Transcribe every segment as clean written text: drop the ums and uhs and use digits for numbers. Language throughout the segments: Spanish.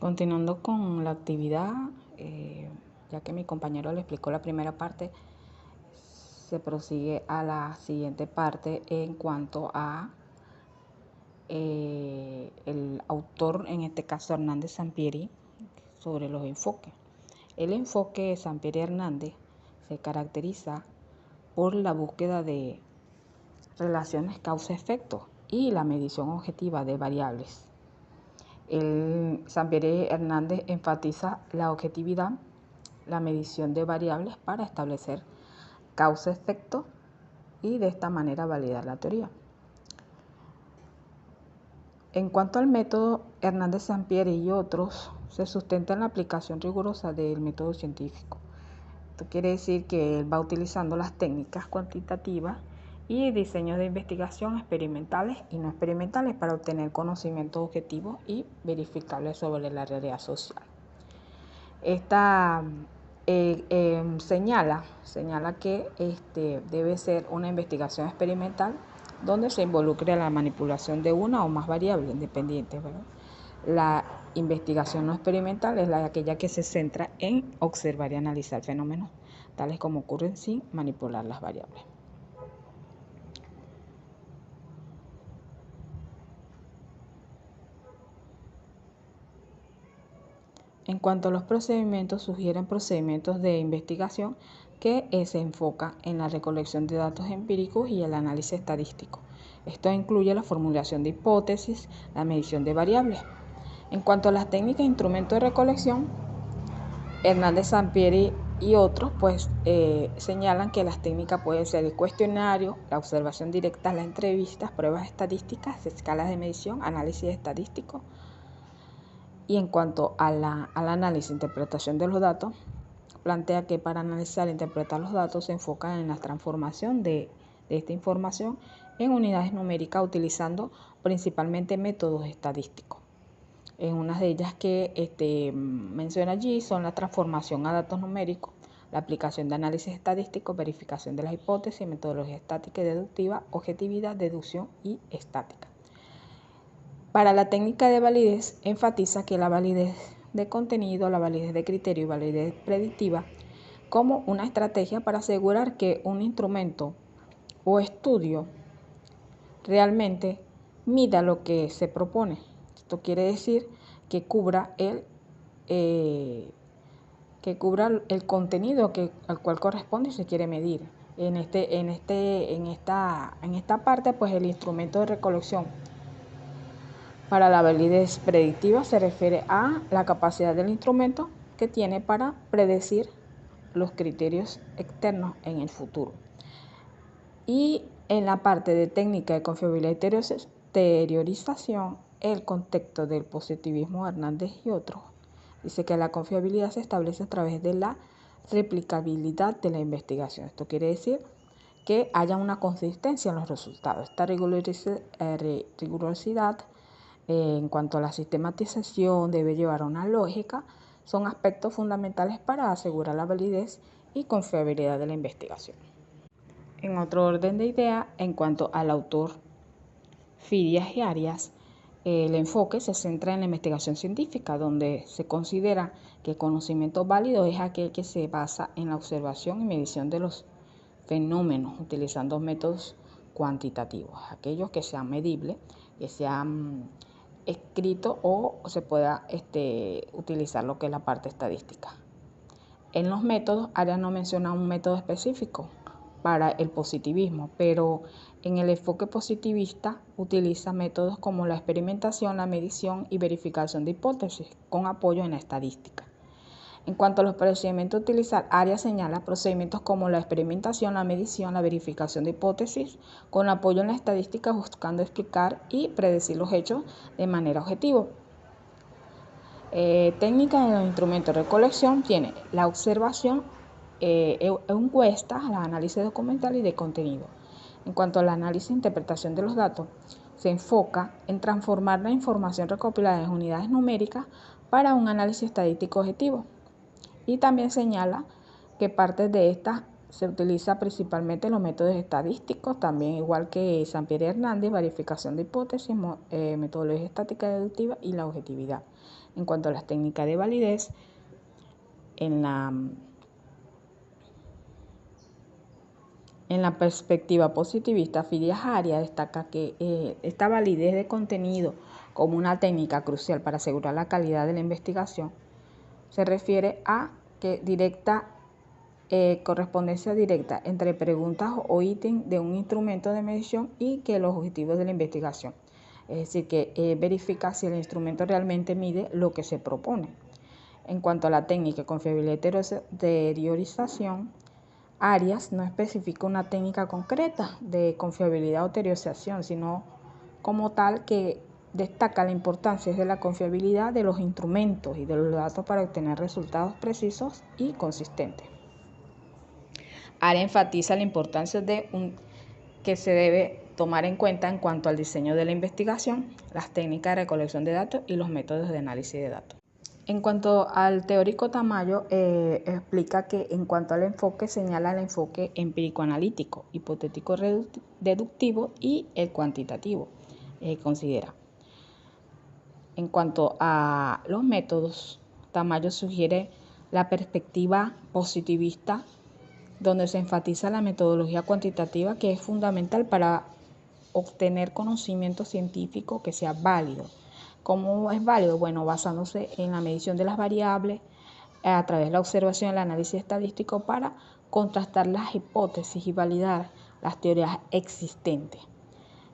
Continuando con la actividad, ya que mi compañero le explicó la primera parte, se prosigue a la siguiente parte en cuanto a el autor, en este caso Hernández Sampieri, sobre los enfoques. El enfoque de Sampieri Hernández se caracteriza por la búsqueda de relaciones causa-efecto y la medición objetiva de variables. Sampieri Hernández enfatiza la objetividad, la medición de variables para establecer causa-efecto y de esta manera validar la teoría. En cuanto al método, Hernández Sampieri y otros se sustenta en la aplicación rigurosa del método científico. Esto quiere decir que él va utilizando las técnicas cuantitativas y diseños de investigación experimentales y no experimentales para obtener conocimientos objetivos y verificables sobre la realidad social. Esta señala que debe ser una investigación experimental donde se involucre la manipulación de una o más variables independientes, ¿verdad? La investigación no experimental es aquella que se centra en observar y analizar fenómenos tales como ocurren sin manipular las variables. En cuanto a los procedimientos, sugieren procedimientos de investigación que se enfocan en la recolección de datos empíricos y el análisis estadístico. Esto incluye la formulación de hipótesis, la medición de variables. En cuanto a las técnicas e instrumentos de recolección, Hernández Sampieri y otros señalan que las técnicas pueden ser el cuestionario, la observación directa, las entrevistas, pruebas estadísticas, escalas de medición, análisis estadístico. Y en cuanto al análisis e interpretación de los datos, plantea que para analizar e interpretar los datos se enfocan en la transformación de esta información en unidades numéricas utilizando principalmente métodos estadísticos. En unas de ellas que menciona allí son la transformación a datos numéricos, la aplicación de análisis estadístico, verificación de las hipótesis, metodología estática y deductiva, objetividad, deducción y estática. Para la técnica de validez, enfatiza que la validez de contenido, la validez de criterio y validez predictiva como una estrategia para asegurar que un instrumento o estudio realmente mida lo que se propone. Esto quiere decir que cubra el contenido al cual corresponde y se quiere medir. En esta parte, pues el instrumento de recolección para la validez predictiva se refiere a la capacidad del instrumento que tiene para predecir los criterios externos en el futuro. Y en la parte de técnica de confiabilidad y exteriorización, el contexto del positivismo Hernández y otros dice que la confiabilidad se establece a través de la replicabilidad de la investigación. Esto quiere decir que haya una consistencia en los resultados. Esta rigurosidad en cuanto a la sistematización debe llevar a una lógica, son aspectos fundamentales para asegurar la validez y confiabilidad de la investigación. En otro orden de ideas, en cuanto al autor Fidias y Arias, el enfoque se centra en la investigación científica, donde se considera que el conocimiento válido es aquel que se basa en la observación y medición de los fenómenos, utilizando métodos cuantitativos, aquellos que sean medibles, que sean escritos o se pueda utilizar lo que es la parte estadística. En los métodos, Arias no menciona un método específico para el positivismo, pero en el enfoque positivista utiliza métodos como la experimentación, la medición y verificación de hipótesis con apoyo en la estadística. En cuanto a los procedimientos a utilizar, Arias señala procedimientos como la experimentación, la medición, la verificación de hipótesis con apoyo en la estadística buscando explicar y predecir los hechos de manera objetiva. Técnica de los instrumentos de recolección tiene la observación, encuestas, el análisis documental y de contenido. En cuanto al análisis e interpretación de los datos, se enfoca en transformar la información recopilada en unidades numéricas para un análisis estadístico objetivo. Y también señala que parte de estas se utiliza principalmente los métodos estadísticos, también igual que Sampieri Hernández, verificación de hipótesis, metodología estática deductiva y la objetividad. En cuanto a las técnicas de validez, en la perspectiva positivista, Fidias Arias destaca que esta validez de contenido como una técnica crucial para asegurar la calidad de la investigación se refiere a que correspondencia directa entre preguntas o ítems de un instrumento de medición y que los objetivos de la investigación. Es decir, que verifica si el instrumento realmente mide lo que se propone. En cuanto a la técnica de confiabilidad y teorización, Arias no especifica una técnica concreta de confiabilidad o teorización, sino como tal que destaca la importancia de la confiabilidad de los instrumentos y de los datos para obtener resultados precisos y consistentes. Arias enfatiza la importancia que se debe tomar en cuenta en cuanto al diseño de la investigación, las técnicas de recolección de datos y los métodos de análisis de datos. En cuanto al teórico Tamayo, explica que en cuanto al enfoque, señala el enfoque empírico-analítico, hipotético-deductivo y el cuantitativo. Considera. En cuanto a los métodos, Tamayo sugiere la perspectiva positivista, donde se enfatiza la metodología cuantitativa, que es fundamental para obtener conocimiento científico que sea válido. ¿Cómo es válido? Bueno, basándose en la medición de las variables a través de la observación y el análisis estadístico para contrastar las hipótesis y validar las teorías existentes.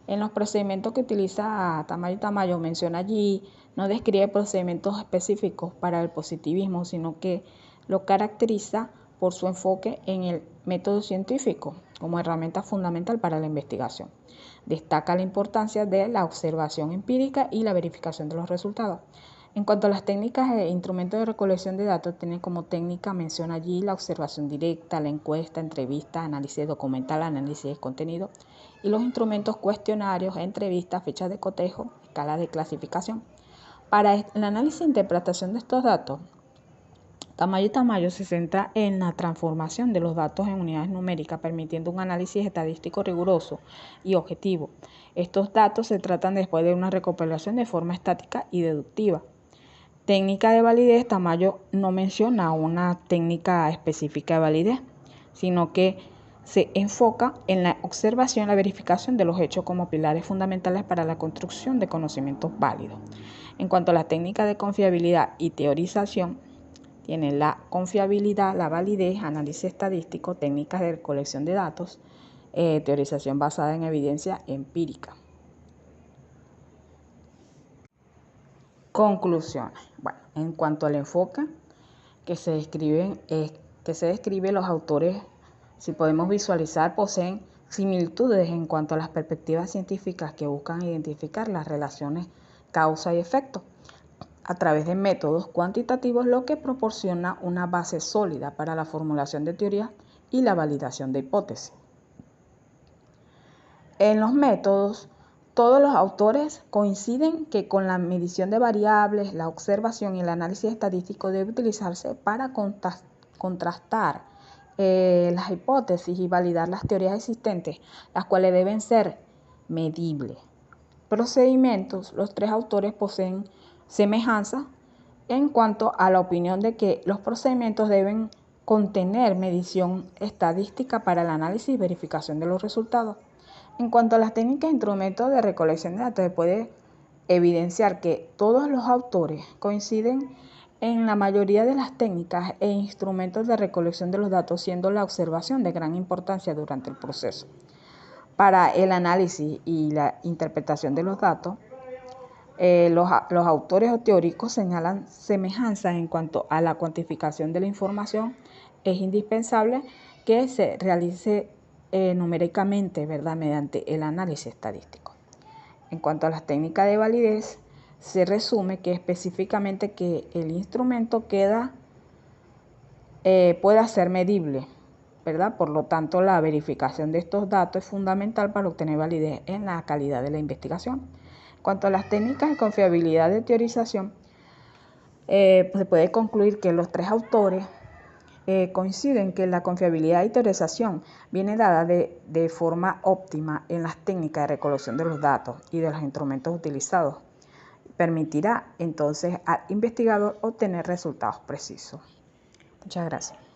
En los procedimientos que utiliza Tamayo menciona allí, no describe procedimientos específicos para el positivismo, sino que lo caracteriza por su enfoque en el método científico como herramienta fundamental para la investigación. Destaca la importancia de la observación empírica y la verificación de los resultados. En cuanto a las técnicas e instrumentos de recolección de datos, tiene como técnica, menciona allí la observación directa, la encuesta, entrevista, análisis documental, análisis de contenido y los instrumentos cuestionarios, entrevistas, fechas de cotejo, escala de clasificación. Para el análisis e interpretación de estos datos, Tamayo se centra en la transformación de los datos en unidades numéricas, permitiendo un análisis estadístico riguroso y objetivo. Estos datos se tratan después de una recopilación de forma estática y deductiva. Técnica de validez, Tamayo no menciona una técnica específica de validez, sino que se enfoca en la observación y la verificación de los hechos como pilares fundamentales para la construcción de conocimientos válidos. En cuanto a las técnicas de confiabilidad y teorización, tienen la confiabilidad, la validez, análisis estadístico, técnicas de recolección de datos, teorización basada en evidencia empírica. Conclusiones. Bueno, en cuanto al enfoque que se describe, los autores, si podemos visualizar, poseen similitudes en cuanto a las perspectivas científicas que buscan identificar las relaciones causa y efecto a través de métodos cuantitativos, lo que proporciona una base sólida para la formulación de teorías y la validación de hipótesis. En los métodos, todos los autores coinciden que con la medición de variables, la observación y el análisis estadístico debe utilizarse para contrastar las hipótesis y validar las teorías existentes, las cuales deben ser medibles. Procedimientos, los tres autores poseen semejanza en cuanto a la opinión de que los procedimientos deben contener medición estadística para el análisis y verificación de los resultados. En cuanto a las técnicas e instrumentos de recolección de datos, se puede evidenciar que todos los autores coinciden en la mayoría de las técnicas e instrumentos de recolección de los datos, siendo la observación de gran importancia durante el proceso. Para el análisis y la interpretación de los datos, los autores o teóricos señalan semejanzas en cuanto a la cuantificación de la información. Es indispensable que se realice numéricamente, ¿verdad?, mediante el análisis estadístico. En cuanto a las técnicas de validez, se resume que específicamente que el instrumento pueda ser medible, ¿verdad? Por lo tanto, la verificación de estos datos es fundamental para obtener validez en la calidad de la investigación. En cuanto a las técnicas de confiabilidad de teorización, se puede concluir que los tres autores coinciden que la confiabilidad y teorización viene dada de forma óptima en las técnicas de recolección de los datos y de los instrumentos utilizados permitirá entonces al investigador obtener resultados precisos. Muchas gracias.